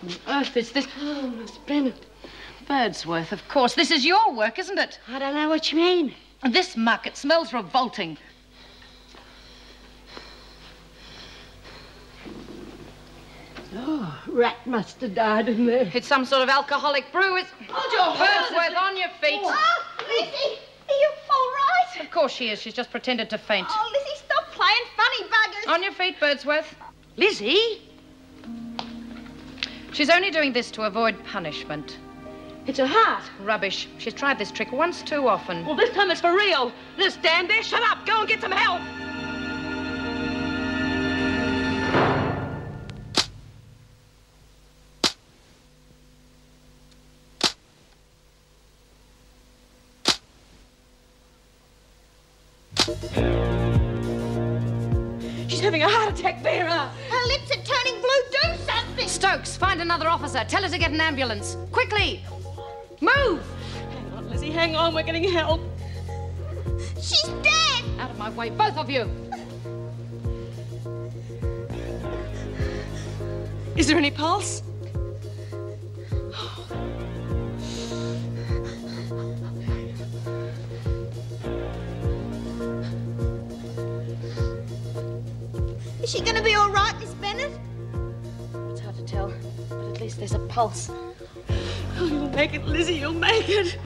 on earth is this? Oh, Miss Bennett. Birdsworth, of course. This is your work, isn't it? I don't know what you mean. This muck, it smells revolting. Oh, rat must have died in there. It's some sort of alcoholic brew. It's... Hold your Birdsworth, on your feet. Oh, Lizzie, are you all right? Of course she is. She's just pretended to faint. Oh, Lizzie, stop playing funny buggers. On your feet, Birdsworth. Lizzie? She's only doing this to avoid punishment. It's a heart. Rubbish. She's tried this trick once too often. Well, this time it's for real. Just stand there, shut up, go and get some help. She's having a heart attack, Vera. Her lips are turning blue. Do something. Stokes, find another officer. Tell her to get an ambulance. Quickly. Move. Hang on, Lizzie, hang on. We're getting help. She's dead. Out of my way, both of you. Is there any pulse? Is she going to be all right, Miss Bennett? It's hard to tell, but at least there's a pulse. Oh, you'll make it, Lizzie, you'll make it.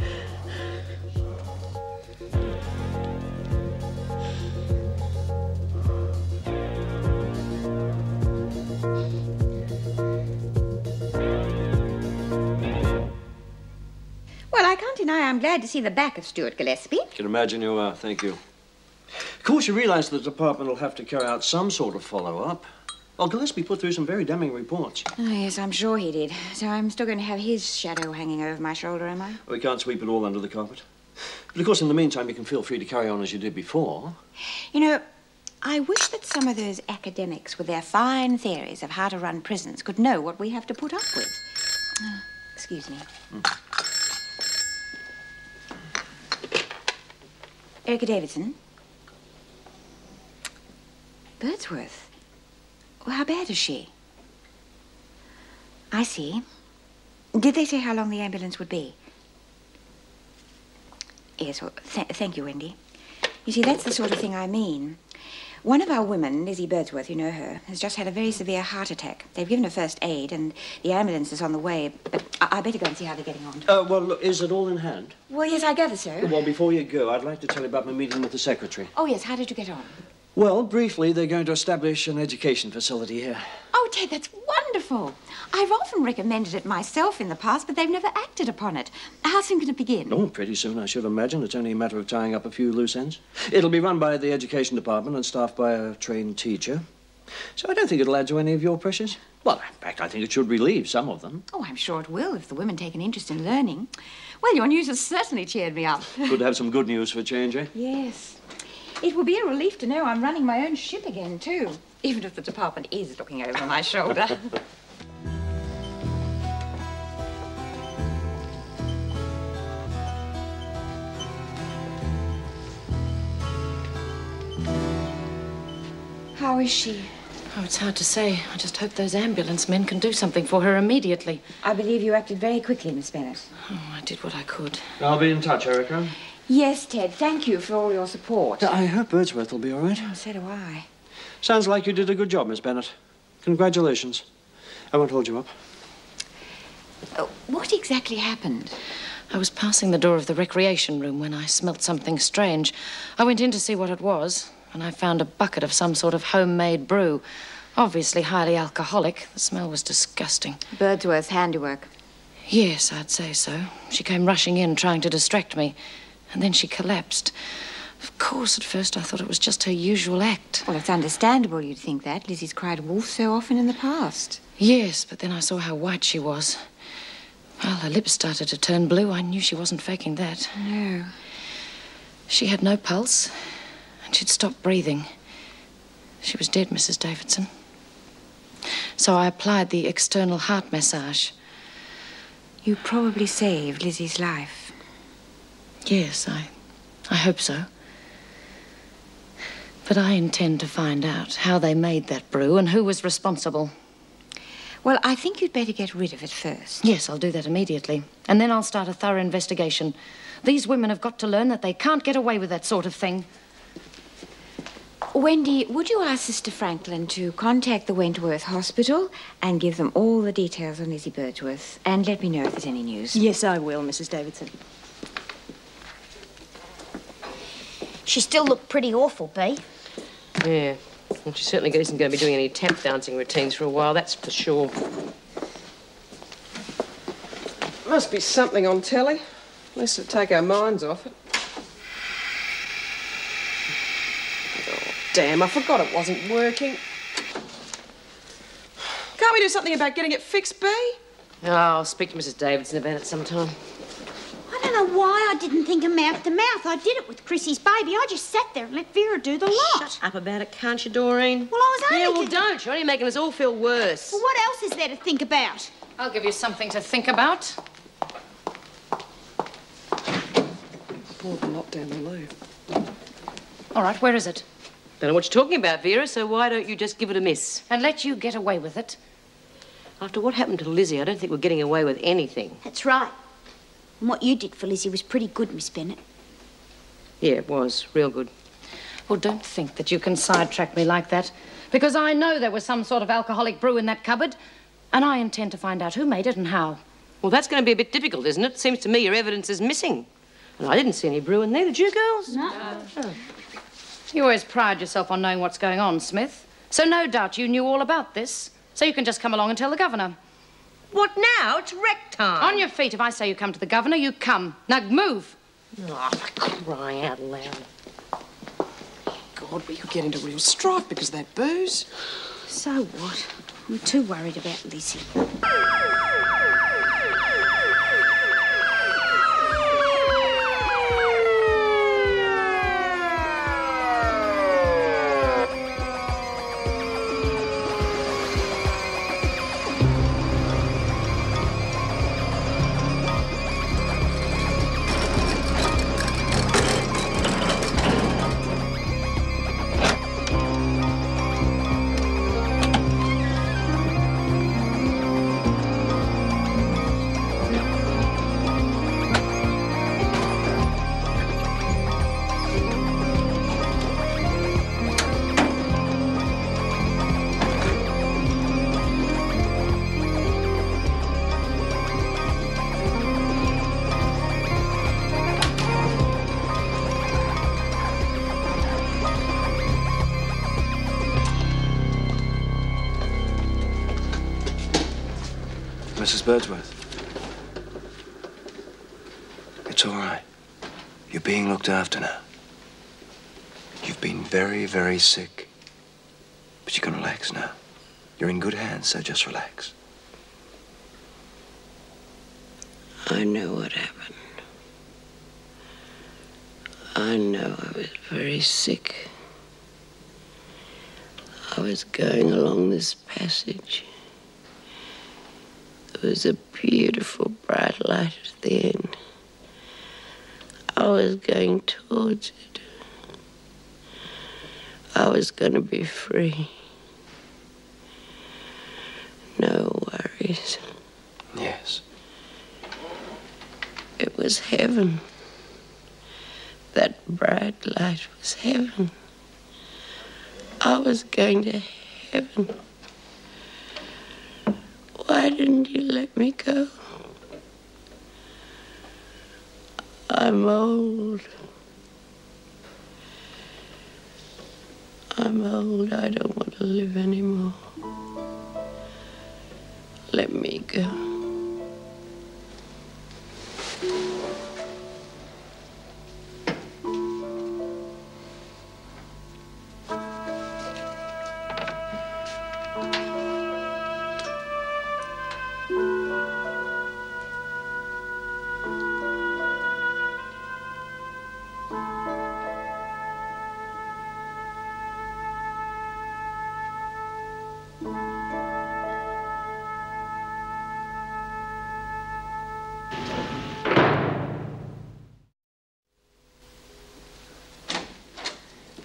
Well, I can't deny I'm glad to see the back of Stuart Gillespie. I can imagine you are. Thank you. Of course, you realise the department will have to carry out some sort of follow-up. Well, Gillespie put through some very damning reports. Oh, yes, I'm sure he did. So I'm still going to have his shadow hanging over my shoulder, am I? We can't sweep it all under the carpet. But, of course, in the meantime, you can feel free to carry on as you did before. You know, I wish that some of those academics with their fine theories of how to run prisons could know what we have to put up with. Oh, excuse me. Erica Davidson? Birdsworth? Well, how bad is she? I see. Did they say how long the ambulance would be? Yes, well, thank you, Wendy. You see, that's the sort of thing I mean. One of our women, Lizzie Birdsworth, you know her, has just had a very severe heart attack. They've given her first aid, and the ambulance is on the way. But I better go and see how they're getting on. Well, look, is it all in hand? Well, yes, I gather so. Well, before you go, I'd like to tell you about my meeting with the secretary. Oh, yes, how did you get on? Well, briefly, they're going to establish an education facility here. Oh, Ted, that's wonderful. I've often recommended it myself in the past, but they've never acted upon it. How soon can it begin? Oh, pretty soon, I should imagine. It's only a matter of tying up a few loose ends. It'll be run by the education department and staffed by a trained teacher. So I don't think it'll add to any of your pressures. Well, in fact, I think it should relieve some of them. Oh, I'm sure it will if the women take an interest in learning. Well, your news has certainly cheered me up. Good to have some good news for a change, eh? Yes. It will be a relief to know I'm running my own ship again, too, even if the department is looking over my shoulder. How is she? Oh, it's hard to say. I just hope those ambulance men can do something for her immediately. I believe you acted very quickly, Miss Bennett. Oh, I did what I could. I'll be in touch, Erica. Yes, Ted. Thank you for all your support. I hope Birdsworth will be all right. Oh, so do I. Sounds like you did a good job, Miss Bennett. Congratulations. I won't hold you up. What exactly happened? I was passing the door of the recreation room when I smelt something strange. I went in to see what it was, and I found a bucket of some sort of homemade brew. Obviously highly alcoholic. The smell was disgusting. Birdsworth's handiwork. Yes, I'd say so. She came rushing in, trying to distract me. And then she collapsed. Of course, at first I thought it was just her usual act. Well, it's understandable you'd think that. Lizzie's cried wolf so often in the past. Yes, but then I saw how white she was. Well, her lips started to turn blue. I knew she wasn't faking that. No. She had no pulse, and she'd stopped breathing. She was dead, Mrs. Davidson. So I applied the external heart massage. You probably saved Lizzie's life. Yes, I hope so. But I intend to find out how they made that brew and who was responsible. Well, I think you'd better get rid of it first. Yes, I'll do that immediately. And then I'll start a thorough investigation. These women have got to learn that they can't get away with that sort of thing. Wendy, would you ask Sister Franklin to contact the Wentworth Hospital and give them all the details on Lizzie Birdsworth, and let me know if there's any news? Yes, I will, Mrs. Davidson. She still looked pretty awful, Bea. Yeah. Well, she certainly isn't going to be doing any tap dancing routines for a while, that's for sure. Must be something on telly. Unless it'll take our minds off it. Oh, damn, I forgot it wasn't working. Can't we do something about getting it fixed, Bea? Oh, I'll speak to Mrs. Davidson about it sometime. I don't know why I didn't think of mouth to mouth. I did it with Chrissy's baby. I just sat there and let Vera do the lot. Shut up about it, can't you, Doreen? Well, I was only... Yeah, well, don't. You're only making us all feel worse. Well, what else is there to think about? I'll give you something to think about. Poured the lot down the loo. All right, where is it? Don't know what you're talking about, Vera, so why don't you just give it a miss? And let you get away with it. After what happened to Lizzie, I don't think we're getting away with anything. That's right. And what you did for Lizzie was pretty good, Miss Bennett. Yeah, it was. Real good. Well, don't think that you can sidetrack me like that, because I know there was some sort of alcoholic brew in that cupboard, and I intend to find out who made it and how. Well, that's going to be a bit difficult, isn't it? Seems to me your evidence is missing. And I didn't see any brew in there, did you, girls? No. Oh. You always pride yourself on knowing what's going on, Smith. So no doubt you knew all about this, so you can just come along and tell the governor. What now? It's wreck time. On your feet. If I say you come to the governor, you come. Now, move. Oh, for crying out loud. God, we could get into real strife because of that booze. So what? I'm too worried about Lizzie. Mrs. Birdsworth. It's all right. You're being looked after now. You've been very, very sick. But you can relax now. You're in good hands, so just relax. I know what happened. I know I was very sick. I was going along this passage. There was a beautiful bright light at the end. I was going towards it. I was going to be free. No worries. Yes. It was heaven. That bright light was heaven. I was going to heaven. Why didn't you let me go? I'm old. I'm old. I don't want to live anymore. Let me go.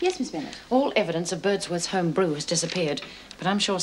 Yes, Miss Bennett. All evidence of Birdsworth's home brew has disappeared, but I'm sure